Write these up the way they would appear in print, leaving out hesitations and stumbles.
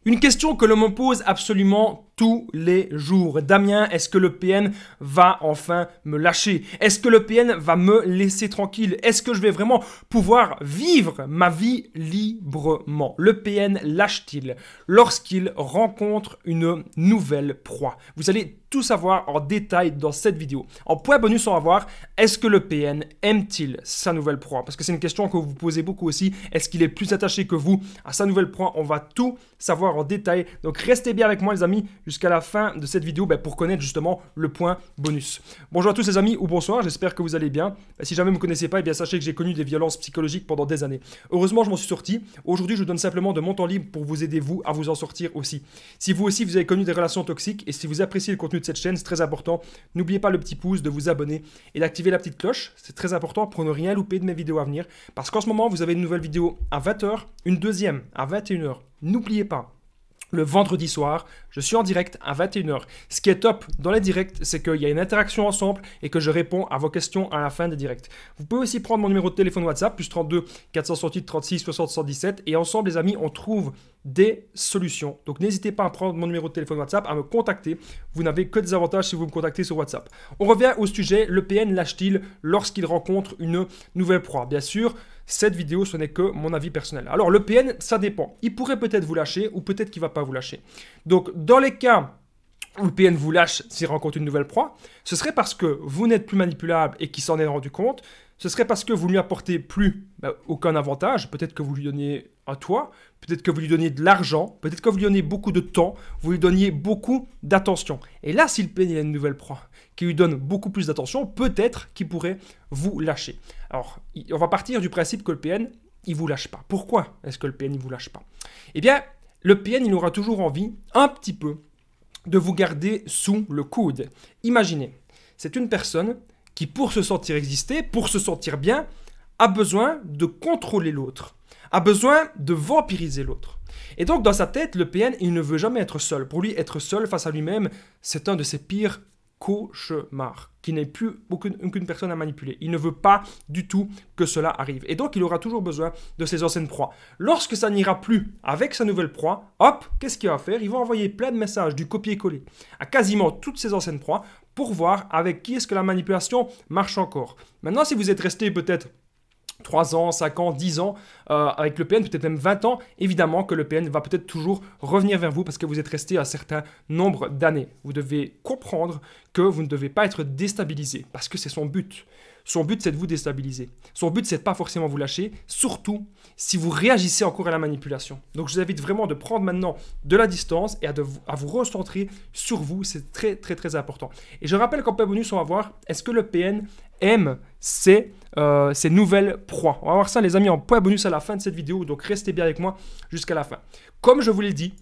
Une question que l'on me pose absolument tous les jours. Damien, est-ce que le PN va enfin me lâcher? Est-ce que le PN va me laisser tranquille? Est-ce que je vais vraiment pouvoir vivre ma vie librement? Le PN lâche-t-il lorsqu'il rencontre une nouvelle proie? Vous allez tout savoir en détail dans cette vidéo. En point bonus, on va voir, est-ce que le PN aime-t-il sa nouvelle proie? Parce que c'est une question que vous vous posez beaucoup aussi. Est-ce qu'il est plus attaché que vous à sa nouvelle proie? On va tout savoir en détail. Donc restez bien avec moi les amis jusqu'à la fin de cette vidéo pour connaître justement le point bonus. Bonjour à tous les amis ou bonsoir, j'espère que vous allez bien. Si jamais vous ne me connaissez pas, eh bien sachez que j'ai connu des violences psychologiques pendant des années. Heureusement, je m'en suis sorti. Aujourd'hui, je vous donne simplement de mon temps libre pour vous aider vous à vous en sortir aussi. Si vous aussi vous avez connu des relations toxiques et si vous appréciez le contenu de cette chaîne, c'est très important. N'oubliez pas le petit pouce, de vous abonner et d'activer la petite cloche. C'est très important pour ne rien louper de mes vidéos à venir. Parce qu'en ce moment, vous avez une nouvelle vidéo à 20h, une deuxième à 21h. N'oubliez pas. Le vendredi soir, je suis en direct à 21h. Ce qui est top dans les directs, c'est qu'il y a une interaction ensemble et que je réponds à vos questions à la fin des directs. Vous pouvez aussi prendre mon numéro de téléphone WhatsApp, plus 32 468 36 60 117. Et ensemble, les amis, on trouve des solutions. Donc n'hésitez pas à prendre mon numéro de téléphone WhatsApp, à me contacter. Vous n'avez que des avantages si vous me contactez sur WhatsApp. On revient au sujet, le PN lâche-t-il lorsqu'il rencontre une nouvelle proie? Bien sûr, cette vidéo, ce n'est que mon avis personnel. Alors, le PN, ça dépend. Il pourrait peut-être vous lâcher ou peut-être qu'il ne va pas vous lâcher. Donc, dans les cas où le PN vous lâche s'il rencontre une nouvelle proie, ce serait parce que vous n'êtes plus manipulable et qu'il s'en est rendu compte. Ce serait parce que vous ne lui apportez plus aucun avantage. Peut-être que vous lui donniez un toit, peut-être que vous lui donniez de l'argent, peut-être que vous lui donniez beaucoup de temps, vous lui donniez beaucoup d'attention. Et là, si le PN il a une nouvelle proie qui lui donne beaucoup plus d'attention, peut-être qu'il pourrait vous lâcher. Alors, on va partir du principe que le PN, il ne vous lâche pas. Pourquoi est-ce que le PN ne vous lâche pas? Eh bien, le PN, il aura toujours envie, un petit peu, de vous garder sous le coude. Imaginez, c'est une personne qui, pour se sentir exister, pour se sentir bien, a besoin de contrôler l'autre, a besoin de vampiriser l'autre. Et donc, dans sa tête, le PN, il ne veut jamais être seul. Pour lui, être seul face à lui-même, c'est un de ses pires cauchemar, qui n'est plus aucune personne à manipuler. Il ne veut pas du tout que cela arrive. Et donc, il aura toujours besoin de ses anciennes proies. Lorsque ça n'ira plus avec sa nouvelle proie, hop, qu'est-ce qu'il va faire? Il va envoyer plein de messages, du copier-coller, à quasiment toutes ses anciennes proies, pour voir avec qui est-ce que la manipulation marche encore. Maintenant, si vous êtes resté peut-être 3 ans, 5 ans, 10 ans avec le PN, peut-être même 20 ans, évidemment que le PN va peut-être toujours revenir vers vous parce que vous êtes resté un certain nombre d'années. Vous devez comprendre que vous ne devez pas être déstabilisé parce que c'est son but. Son but, c'est de vous déstabiliser. Son but, c'est de pas forcément vous lâcher, surtout si vous réagissez encore à la manipulation. Donc, je vous invite vraiment de prendre maintenant de la distance et à vous recentrer sur vous. C'est très, très, très important. Et je rappelle qu'en point bonus, on va voir, est-ce que le PN aime ces nouvelles proies? On va voir ça, les amis, en point bonus à la fin de cette vidéo. Donc, restez bien avec moi jusqu'à la fin. Comme je vous l'ai dit,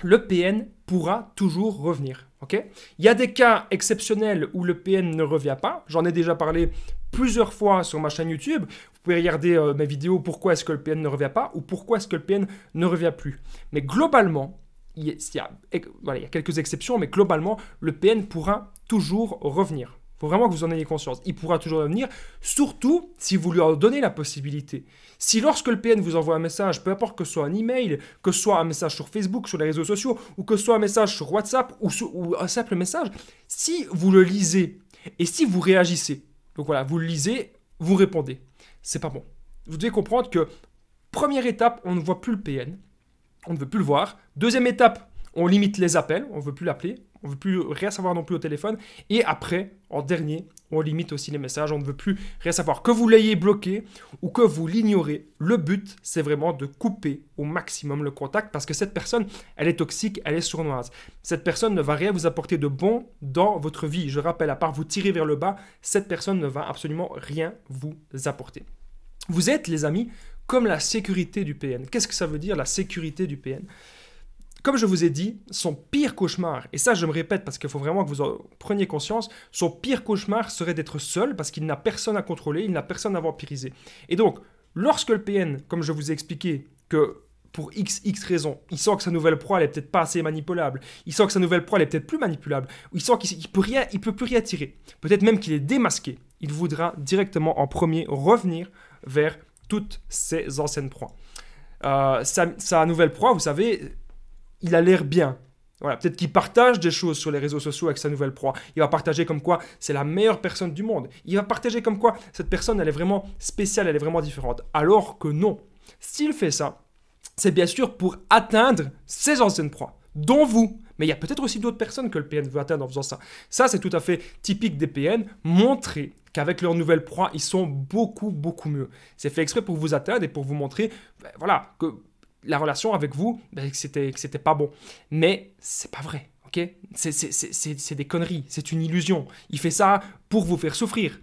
le PN pourra toujours revenir. Okay? Il y a des cas exceptionnels où le PN ne revient pas. J'en ai déjà parlé plusieurs fois sur ma chaîne YouTube. Vous pouvez regarder mes vidéos pourquoi est-ce que le PN ne revient pas ou pourquoi est-ce que le PN ne revient plus. Mais globalement, il y a quelques exceptions, mais globalement, le PN pourra toujours revenir. Il faut vraiment que vous en ayez conscience. Il pourra toujours revenir, surtout si vous lui en donnez la possibilité. Si lorsque le PN vous envoie un message, peu importe que ce soit un email, que ce soit un message sur Facebook, sur les réseaux sociaux, ou que ce soit un message sur WhatsApp ou un simple message, si vous le lisez et si vous réagissez, donc voilà, vous le lisez, vous répondez, c'est pas bon. Vous devez comprendre que première étape, on ne voit plus le PN, on ne veut plus le voir. Deuxième étape, on limite les appels, on ne veut plus l'appeler. On ne veut plus rien savoir non plus au téléphone. Et après, en dernier, on limite aussi les messages. On ne veut plus rien savoir. Que vous l'ayez bloqué ou que vous l'ignorez, le but, c'est vraiment de couper au maximum le contact parce que cette personne, elle est toxique, elle est sournoise. Cette personne ne va rien vous apporter de bon dans votre vie. Je rappelle, à part vous tirer vers le bas, cette personne ne va absolument rien vous apporter. Vous êtes, les amis, comme la sécurité du PN. Qu'est-ce que ça veut dire, la sécurité du PN ? Comme je vous ai dit, son pire cauchemar, et ça je me répète parce qu'il faut vraiment que vous en preniez conscience, son pire cauchemar serait d'être seul parce qu'il n'a personne à contrôler, il n'a personne à vampiriser. Et donc, lorsque le PN, comme je vous ai expliqué, que pour X raisons, il sent que sa nouvelle proie, elle est peut-être pas assez manipulable, il sent que sa nouvelle proie, elle est peut-être plus manipulable, il sent qu'il ne peut plus rien tirer, peut-être même qu'il est démasqué, il voudra directement en premier revenir vers toutes ses anciennes proies. Sa nouvelle proie, vous savez, il a l'air bien. Voilà, peut-être qu'il partage des choses sur les réseaux sociaux avec sa nouvelle proie. Il va partager comme quoi c'est la meilleure personne du monde. Il va partager comme quoi cette personne, elle est vraiment spéciale, elle est vraiment différente. Alors que non. S'il fait ça, c'est bien sûr pour atteindre ses anciennes proies, dont vous. Mais il y a peut-être aussi d'autres personnes que le PN veut atteindre en faisant ça. Ça, c'est tout à fait typique des PN. Montrer qu'avec leur nouvelle proie, ils sont beaucoup, beaucoup mieux. C'est fait exprès pour vous atteindre et pour vous montrer, voilà, que la relation avec vous, que c'était pas bon. Mais c'est pas vrai, ok? C'est des conneries, c'est une illusion. Il fait ça pour vous faire souffrir.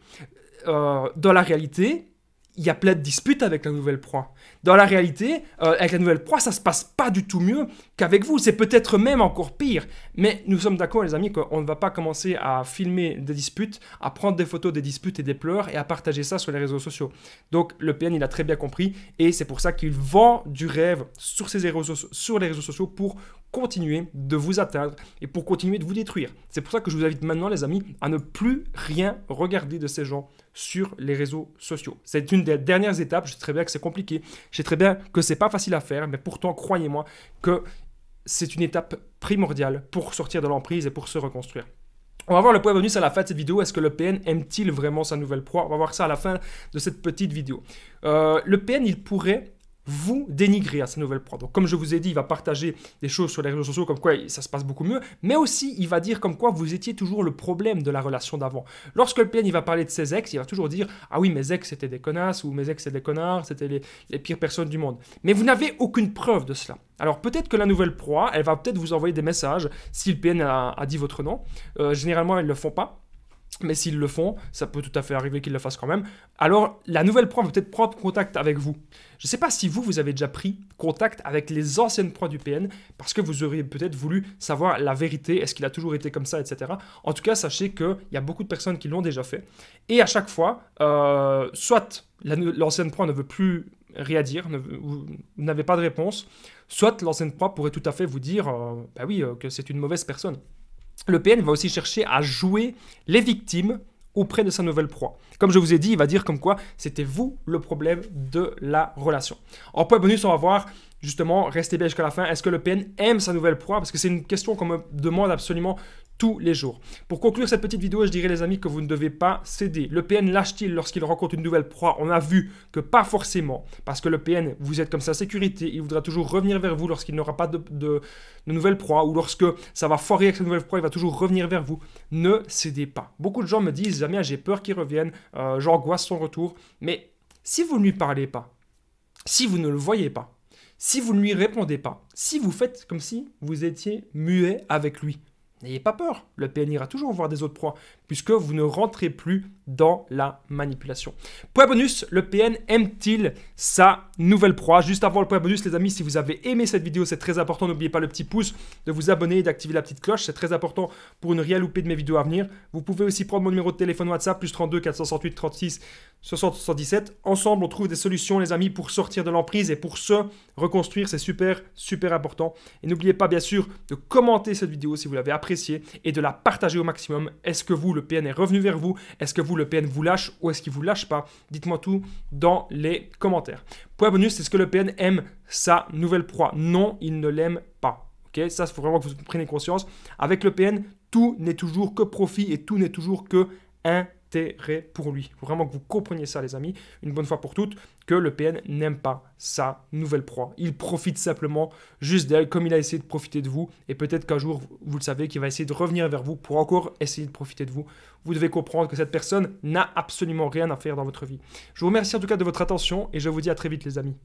Dans la réalité, il y a plein de disputes avec la nouvelle proie. Dans la réalité, avec la nouvelle proie, ça se passe pas du tout mieux qu'avec vous. C'est peut-être même encore pire. Mais nous sommes d'accord, les amis, qu'on ne va pas commencer à filmer des disputes, à prendre des photos des disputes et des pleurs et à partager ça sur les réseaux sociaux. Donc, le PN, il a très bien compris et c'est pour ça qu'il vend du rêve sur les réseaux sociaux pour continuer de vous atteindre et pour continuer de vous détruire. C'est pour ça que je vous invite maintenant, les amis, à ne plus rien regarder de ces gens sur les réseaux sociaux. C'est une des dernières étapes. Je sais très bien que c'est compliqué. Je sais très bien que c'est pas facile à faire, mais pourtant, croyez-moi que c'est une étape primordiale pour sortir de l'emprise et pour se reconstruire. On va voir le point bonus à la fin de cette vidéo. Est-ce que le PN aime-t-il vraiment sa nouvelle proie? On va voir ça à la fin de cette petite vidéo. Le PN, il pourrait vous dénigrer à sa nouvelle proie. Donc, comme je vous ai dit, il va partager des choses sur les réseaux sociaux comme quoi ça se passe beaucoup mieux, mais aussi il va dire comme quoi vous étiez toujours le problème de la relation d'avant. Lorsque le PN il va parler de ses ex, il va toujours dire « Ah oui, mes ex c'était des connasses » ou « Mes ex c'est des connards, c'était les pires personnes du monde ». Mais vous n'avez aucune preuve de cela. Alors peut-être que la nouvelle proie, elle va peut-être vous envoyer des messages si le PN a dit votre nom. Généralement, ils ne le font pas. Mais s'ils le font, ça peut tout à fait arriver qu'ils le fassent quand même. Alors, la nouvelle proie va peut-être prendre contact avec vous. Je ne sais pas si vous avez déjà pris contact avec les anciennes proies du PN, parce que vous auriez peut-être voulu savoir la vérité, est-ce qu'il a toujours été comme ça, etc. En tout cas, sachez qu'il y a beaucoup de personnes qui l'ont déjà fait. Et à chaque fois, soit l'ancienne proie ne veut plus rien dire, vous n'avez pas de réponse, soit l'ancienne proie pourrait tout à fait vous dire que c'est une mauvaise personne. Le PN va aussi chercher à jouer les victimes auprès de sa nouvelle proie. Comme je vous ai dit, il va dire comme quoi c'était vous le problème de la relation. En point bonus, on va voir justement, restez bien jusqu'à la fin, est-ce que le PN aime sa nouvelle proie? Parce que c'est une question qu'on me demande absolument tous les jours. Pour conclure cette petite vidéo, je dirais les amis que vous ne devez pas céder. Le PN lâche-t-il lorsqu'il rencontre une nouvelle proie? On a vu que pas forcément, parce que le PN, vous êtes comme sa sécurité, il voudra toujours revenir vers vous lorsqu'il n'aura pas de nouvelle proie, ou lorsque ça va foirer avec sa nouvelle proie, il va toujours revenir vers vous. Ne cédez pas. Beaucoup de gens me disent, Damien, j'ai peur qu'il revienne, j'angoisse son retour, mais si vous ne lui parlez pas, si vous ne le voyez pas, si vous ne lui répondez pas, si vous faites comme si vous étiez muet avec lui, n'ayez pas peur, le PN ira toujours voir des autres proies, puisque vous ne rentrez plus dans la manipulation. Point bonus, le PN aime-t-il sa nouvelle proie? Juste avant le point bonus, les amis, si vous avez aimé cette vidéo, c'est très important, n'oubliez pas le petit pouce, de vous abonner et d'activer la petite cloche, c'est très important pour ne rien louper de mes vidéos à venir. Vous pouvez aussi prendre mon numéro de téléphone WhatsApp, plus 32 468 36 60 77. Ensemble, on trouve des solutions, les amis, pour sortir de l'emprise et pour se reconstruire, c'est super, super important. Et n'oubliez pas, bien sûr, de commenter cette vidéo si vous l'avez appréciée et de la partager au maximum. Est-ce que vous, le PN, est revenu vers vous? Est-ce que vous, le PN, vous lâche ou est-ce qu'il vous lâche pas? Dites-moi tout dans les commentaires. Point bonus, est-ce que le PN aime sa nouvelle proie? Non, il ne l'aime pas. Ok, ça, il faut vraiment que vous preniez conscience. Avec le PN, tout n'est toujours que profit et tout n'est toujours que intérêt pour lui. Il faut vraiment que vous compreniez ça, les amis, une bonne fois pour toutes, que le PN n'aime pas sa nouvelle proie. Il profite simplement juste d'elle, comme il a essayé de profiter de vous. Et peut-être qu'un jour, vous le savez, qu'il va essayer de revenir vers vous pour encore essayer de profiter de vous. Vous devez comprendre que cette personne n'a absolument rien à faire dans votre vie. Je vous remercie en tout cas de votre attention et je vous dis à très vite, les amis.